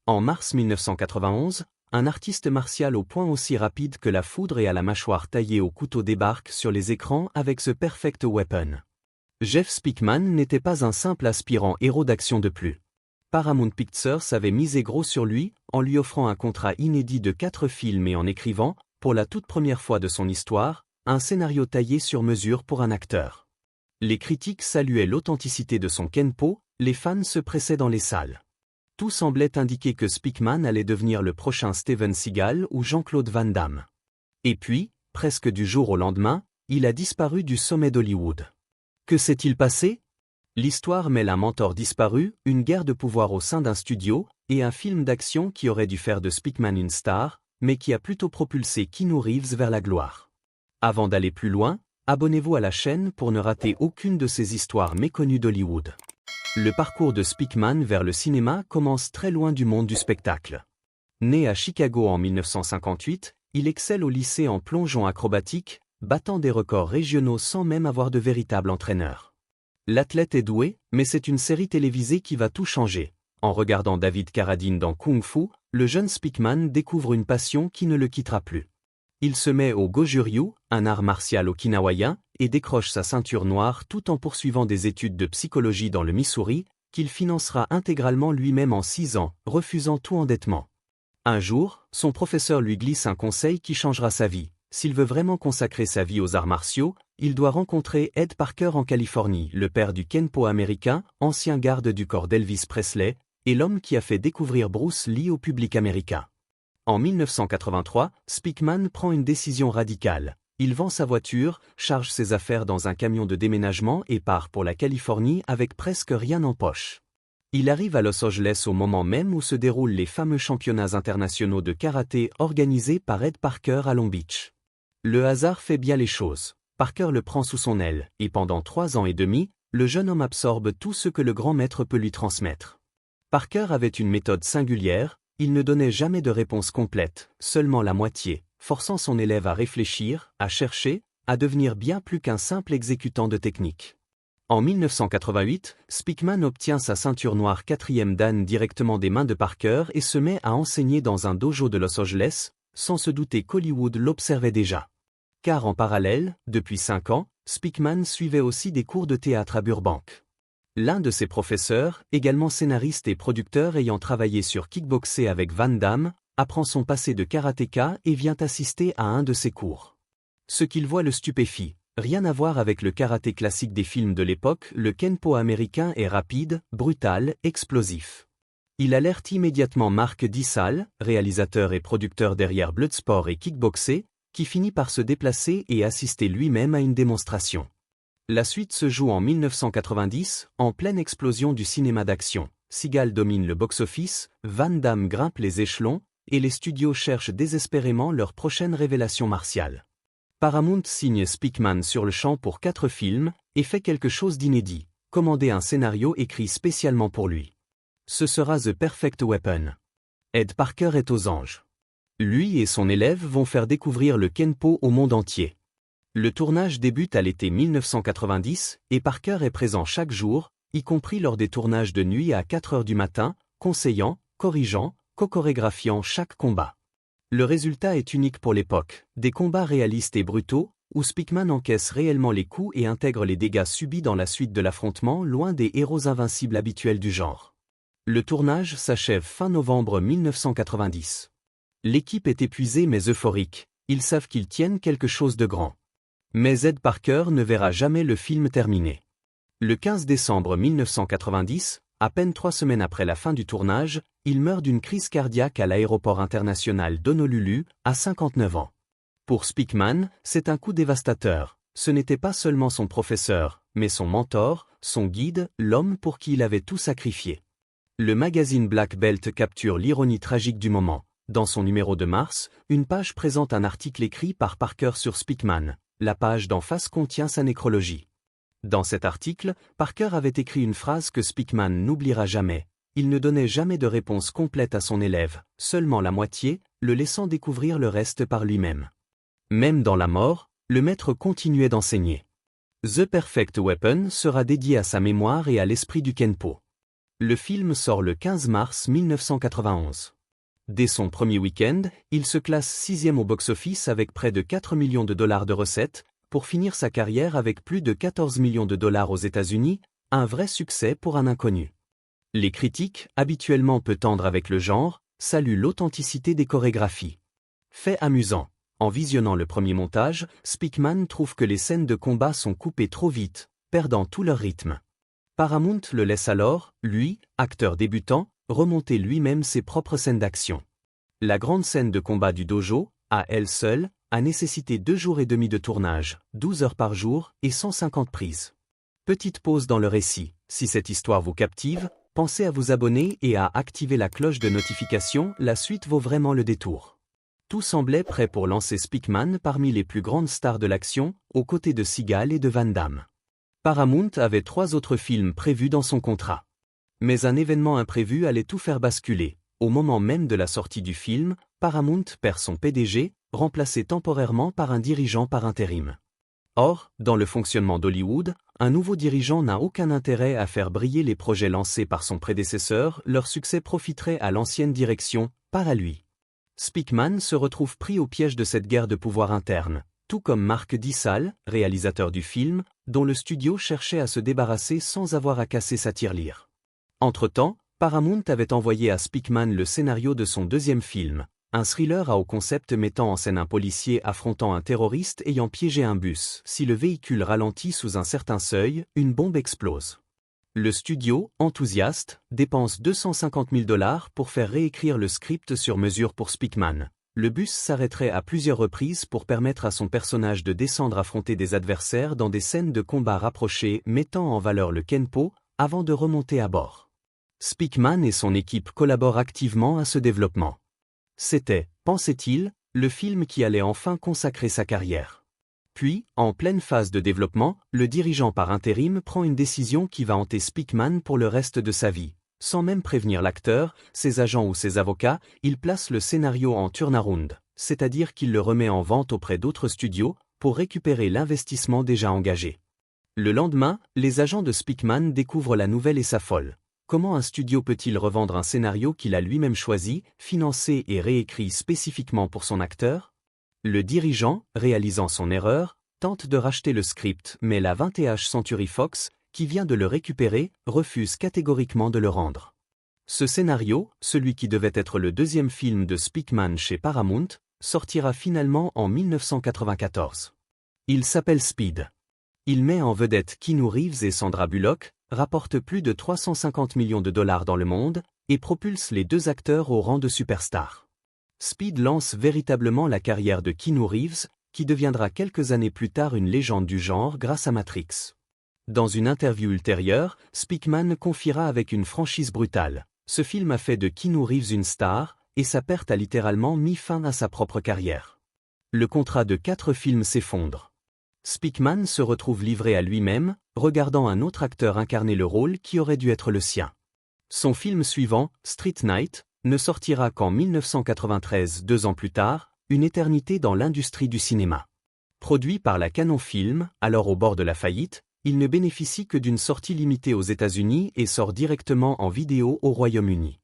En mars 1991, un artiste martial au point aussi rapide que la foudre et à la mâchoire taillée au couteau débarque sur les écrans avec The Perfect Weapon. Jeff Speakman n'était pas un simple aspirant héros d'action de plus. Paramount Pictures avait misé gros sur lui, en lui offrant un contrat inédit de 4 films et en écrivant, pour la toute première fois de son histoire, un scénario taillé sur mesure pour un acteur. Les critiques saluaient l'authenticité de son kenpo, les fans se pressaient dans les salles. Tout semblait indiquer que Speakman allait devenir le prochain Steven Seagal ou Jean-Claude Van Damme. Et puis, presque du jour au lendemain, il a disparu du sommet d'Hollywood. Que s'est-il passé? L'histoire mêle un mentor disparu, une guerre de pouvoir au sein d'un studio, et un film d'action qui aurait dû faire de Speakman une star, mais qui a plutôt propulsé Keanu Reeves vers la gloire. Avant d'aller plus loin, abonnez-vous à la chaîne pour ne rater aucune de ces histoires méconnues d'Hollywood. Le parcours de Speakman vers le cinéma commence très loin du monde du spectacle. Né à Chicago en 1958, il excelle au lycée en plongeon acrobatique, battant des records régionaux sans même avoir de véritable entraîneur. L'athlète est doué, mais c'est une série télévisée qui va tout changer. En regardant David Carradine dans Kung Fu, le jeune Speakman découvre une passion qui ne le quittera plus. Il se met au Goju-Ryu, un art martial okinawayen, et décroche sa ceinture noire tout en poursuivant des études de psychologie dans le Missouri, qu'il financera intégralement lui-même en 6 ans, refusant tout endettement. Un jour, son professeur lui glisse un conseil qui changera sa vie. S'il veut vraiment consacrer sa vie aux arts martiaux, il doit rencontrer Ed Parker en Californie, le père du Kenpo américain, ancien garde du corps d'Elvis Presley, et l'homme qui a fait découvrir Bruce Lee au public américain. En 1983, Speakman prend une décision radicale. Il vend sa voiture, charge ses affaires dans un camion de déménagement et part pour la Californie avec presque rien en poche. Il arrive à Los Angeles au moment même où se déroulent les fameux championnats internationaux de karaté organisés par Ed Parker à Long Beach. Le hasard fait bien les choses. Parker le prend sous son aile, et pendant 3 ans et demi, le jeune homme absorbe tout ce que le grand maître peut lui transmettre. Parker avait une méthode singulière, il ne donnait jamais de réponse complète, seulement la moitié, forçant son élève à réfléchir, à chercher, à devenir bien plus qu'un simple exécutant de technique. En 1988, Speakman obtient sa ceinture noire 4e dan directement des mains de Parker et se met à enseigner dans un dojo de Los Angeles, sans se douter qu'Hollywood l'observait déjà. Car en parallèle, depuis 5 ans, Speakman suivait aussi des cours de théâtre à Burbank. L'un de ses professeurs, également scénariste et producteur ayant travaillé sur Kickboxer avec Van Damme, apprend son passé de karatéka et vient assister à un de ses cours. Ce qu'il voit le stupéfie. Rien à voir avec le karaté classique des films de l'époque, le kenpo américain est rapide, brutal, explosif. Il alerte immédiatement Mark Dissal, réalisateur et producteur derrière Bloodsport et Kickboxer, qui finit par se déplacer et assister lui-même à une démonstration. La suite se joue en 1990, en pleine explosion du cinéma d'action. Seagal domine le box-office, Van Damme grimpe les échelons, et les studios cherchent désespérément leur prochaine révélation martiale. Paramount signe Speakman sur le champ pour 4 films, et fait quelque chose d'inédit, commander un scénario écrit spécialement pour lui. Ce sera The Perfect Weapon. Ed Parker est aux anges. Lui et son élève vont faire découvrir le kenpo au monde entier. Le tournage débute à l'été 1990, et Parker est présent chaque jour, y compris lors des tournages de nuit à 4 heures du matin, conseillant, corrigeant, co-chorégraphiant chaque combat. Le résultat est unique pour l'époque, des combats réalistes et brutaux, où Speakman encaisse réellement les coups et intègre les dégâts subis dans la suite de l'affrontement loin des héros invincibles habituels du genre. Le tournage s'achève fin novembre 1990. L'équipe est épuisée mais euphorique, ils savent qu'ils tiennent quelque chose de grand. Mais Ed Parker ne verra jamais le film terminé. Le 15 décembre 1990, à peine 3 semaines après la fin du tournage, il meurt d'une crise cardiaque à l'aéroport international d'Honolulu, à 59 ans. Pour Speakman, c'est un coup dévastateur. Ce n'était pas seulement son professeur, mais son mentor, son guide, l'homme pour qui il avait tout sacrifié. Le magazine Black Belt capture l'ironie tragique du moment. Dans son numéro de mars, une page présente un article écrit par Parker sur Speakman. La page d'en face contient sa nécrologie. Dans cet article, Parker avait écrit une phrase que Speakman n'oubliera jamais. Il ne donnait jamais de réponse complète à son élève, seulement la moitié, le laissant découvrir le reste par lui-même. Même dans la mort, le maître continuait d'enseigner. The Perfect Weapon sera dédié à sa mémoire et à l'esprit du Kenpo. Le film sort le 15 mars 1991. Dès son premier week-end, il se classe 6e au box-office avec près de 4 millions de dollars de recettes, pour finir sa carrière avec plus de 14 millions de dollars aux États-Unis, un vrai succès pour un inconnu. Les critiques, habituellement peu tendres avec le genre, saluent l'authenticité des chorégraphies. Fait amusant. En visionnant le premier montage, Speakman trouve que les scènes de combat sont coupées trop vite, perdant tout leur rythme. Paramount le laisse alors, lui, acteur débutant, remonter lui-même ses propres scènes d'action. La grande scène de combat du dojo, à elle seule, a nécessité 2 jours et demi de tournage, 12 heures par jour et 150 prises. Petite pause dans le récit, si cette histoire vous captive, pensez à vous abonner et à activer la cloche de notification, la suite vaut vraiment le détour. Tout semblait prêt pour lancer Speakman parmi les plus grandes stars de l'action, aux côtés de Seagal et de Van Damme. Paramount avait 3 autres films prévus dans son contrat. Mais un événement imprévu allait tout faire basculer. Au moment même de la sortie du film, Paramount perd son PDG, remplacé temporairement par un dirigeant par intérim. Or, dans le fonctionnement d'Hollywood, un nouveau dirigeant n'a aucun intérêt à faire briller les projets lancés par son prédécesseur, leur succès profiterait à l'ancienne direction, pas à lui. Speakman se retrouve pris au piège de cette guerre de pouvoir interne, tout comme Mark Dissal, réalisateur du film, dont le studio cherchait à se débarrasser sans avoir à casser sa tirelire. Entre-temps, Paramount avait envoyé à Speakman le scénario de son 2e film, un thriller à haut concept mettant en scène un policier affrontant un terroriste ayant piégé un bus. Si le véhicule ralentit sous un certain seuil, une bombe explose. Le studio, enthousiaste, dépense 250 000 $ pour faire réécrire le script sur mesure pour Speakman. Le bus s'arrêterait à plusieurs reprises pour permettre à son personnage de descendre affronter des adversaires dans des scènes de combat rapprochées mettant en valeur le kenpo, avant de remonter à bord. Speakman et son équipe collaborent activement à ce développement. C'était, pensait-il, le film qui allait enfin consacrer sa carrière. Puis, en pleine phase de développement, le dirigeant par intérim prend une décision qui va hanter Speakman pour le reste de sa vie. Sans même prévenir l'acteur, ses agents ou ses avocats, il place le scénario en turnaround, c'est-à-dire qu'il le remet en vente auprès d'autres studios, pour récupérer l'investissement déjà engagé. Le lendemain, les agents de Speakman découvrent la nouvelle et s'affolent. Comment un studio peut-il revendre un scénario qu'il a lui-même choisi, financé et réécrit spécifiquement pour son acteur? Le dirigeant, réalisant son erreur, tente de racheter le script, mais la 20th Century Fox, qui vient de le récupérer, refuse catégoriquement de le rendre. Ce scénario, celui qui devait être le 2e film de Speakman chez Paramount, sortira finalement en 1994. Il s'appelle Speed. Il met en vedette Keanu Reeves et Sandra Bullock, rapporte plus de 350 millions de dollars dans le monde, et propulse les 2 acteurs au rang de superstars. Speed lance véritablement la carrière de Keanu Reeves, qui deviendra quelques années plus tard une légende du genre grâce à Matrix. Dans une interview ultérieure, Speakman confiera avec une franchise brutale. Ce film a fait de Keanu Reeves une star, et sa perte a littéralement mis fin à sa propre carrière. Le contrat de 4 films s'effondre. Speakman se retrouve livré à lui-même, regardant un autre acteur incarner le rôle qui aurait dû être le sien. Son film suivant, Street Night, ne sortira qu'en 1993, 2 ans plus tard, une éternité dans l'industrie du cinéma. Produit par la Canon Film, alors au bord de la faillite, il ne bénéficie que d'une sortie limitée aux États-Unis et sort directement en vidéo au Royaume-Uni.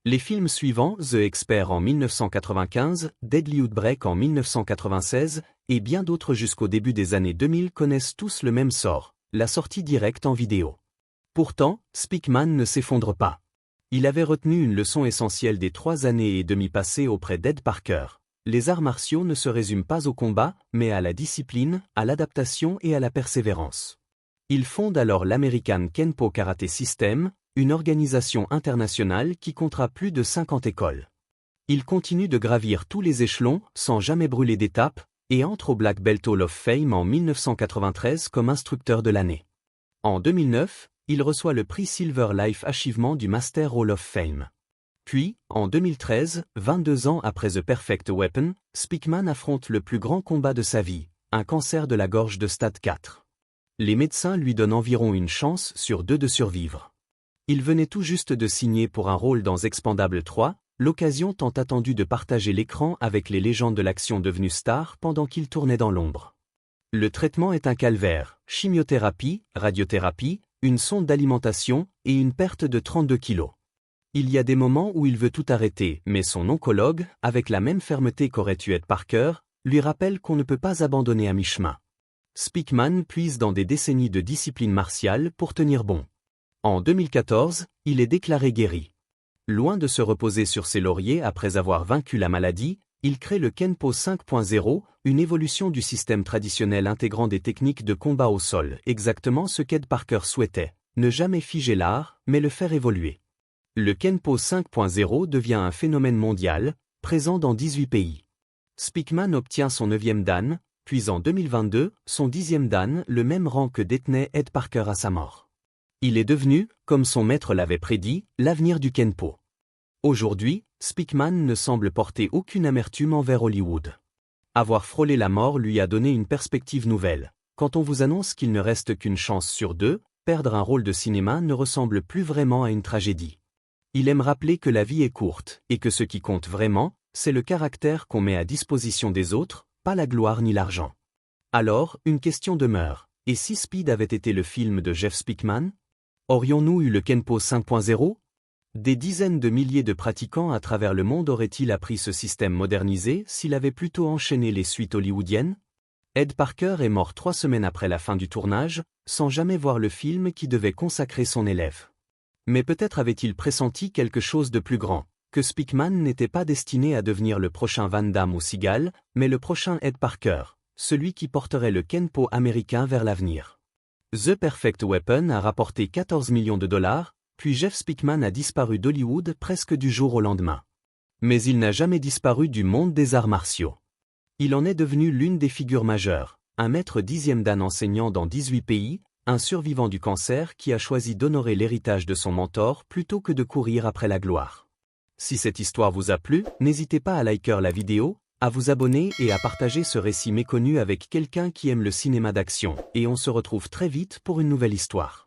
Les films suivants, The Expert en 1995, Deadly Outbreak en 1996, et bien d'autres jusqu'au début des années 2000 connaissent tous le même sort, la sortie directe en vidéo. Pourtant, Speakman ne s'effondre pas. Il avait retenu une leçon essentielle des 3 années et demie passées auprès d'Ed Parker. Les arts martiaux ne se résument pas au combat, mais à la discipline, à l'adaptation et à la persévérance. Il fonde alors l'American Kenpo Karate System, une organisation internationale qui comptera plus de 50 écoles. Il continue de gravir tous les échelons, sans jamais brûler d'étape, et entre au Black Belt Hall of Fame en 1993 comme instructeur de l'année. En 2009, il reçoit le prix Silver Life Achievement du Master Hall of Fame. Puis, en 2013, 22 ans après The Perfect Weapon, Speakman affronte le plus grand combat de sa vie, un cancer de la gorge de stade 4. Les médecins lui donnent environ une chance sur 2 de survivre. Il venait tout juste de signer pour un rôle dans Expendables 3, l'occasion tant attendue de partager l'écran avec les légendes de l'action devenues stars pendant qu'il tournait dans l'ombre. Le traitement est un calvaire, chimiothérapie, radiothérapie, une sonde d'alimentation et une perte de 32 kilos. Il y a des moments où il veut tout arrêter, mais son oncologue, avec la même fermeté qu'aurait eu Ed Parker, lui rappelle qu'on ne peut pas abandonner à mi-chemin. Speakman puise dans des décennies de discipline martiale pour tenir bon. En 2014, il est déclaré guéri. Loin de se reposer sur ses lauriers après avoir vaincu la maladie, il crée le Kenpo 5.0, une évolution du système traditionnel intégrant des techniques de combat au sol, exactement ce qu'Ed Parker souhaitait, ne jamais figer l'art, mais le faire évoluer. Le Kenpo 5.0 devient un phénomène mondial, présent dans 18 pays. Speakman obtient son 9e dan, puis en 2022, son 10e dan, le même rang que détenait Ed Parker à sa mort. Il est devenu, comme son maître l'avait prédit, l'avenir du Kenpo. Aujourd'hui, Speakman ne semble porter aucune amertume envers Hollywood. Avoir frôlé la mort lui a donné une perspective nouvelle. Quand on vous annonce qu'il ne reste qu'une chance sur 2, perdre un rôle de cinéma ne ressemble plus vraiment à une tragédie. Il aime rappeler que la vie est courte, et que ce qui compte vraiment, c'est le caractère qu'on met à disposition des autres, pas la gloire ni l'argent. Alors, une question demeure. Et si Speed avait été le film de Jeff Speakman? Aurions-nous eu le Kenpo 5.0? Des dizaines de milliers de pratiquants à travers le monde auraient-ils appris ce système modernisé s'il avait plutôt enchaîné les suites hollywoodiennes? Ed Parker est mort 3 semaines après la fin du tournage, sans jamais voir le film qui devait consacrer son élève. Mais peut-être avait-il pressenti quelque chose de plus grand, que Speakman n'était pas destiné à devenir le prochain Van Damme ou Seagal, mais le prochain Ed Parker, celui qui porterait le Kenpo américain vers l'avenir. The Perfect Weapon a rapporté 14 millions de dollars, puis Jeff Speakman a disparu d'Hollywood presque du jour au lendemain. Mais il n'a jamais disparu du monde des arts martiaux. Il en est devenu l'une des figures majeures, un maître 10e dan enseignant dans 18 pays, un survivant du cancer qui a choisi d'honorer l'héritage de son mentor plutôt que de courir après la gloire. Si cette histoire vous a plu, n'hésitez pas à liker la vidéo, à vous abonner et à partager ce récit méconnu avec quelqu'un qui aime le cinéma d'action, et on se retrouve très vite pour une nouvelle histoire.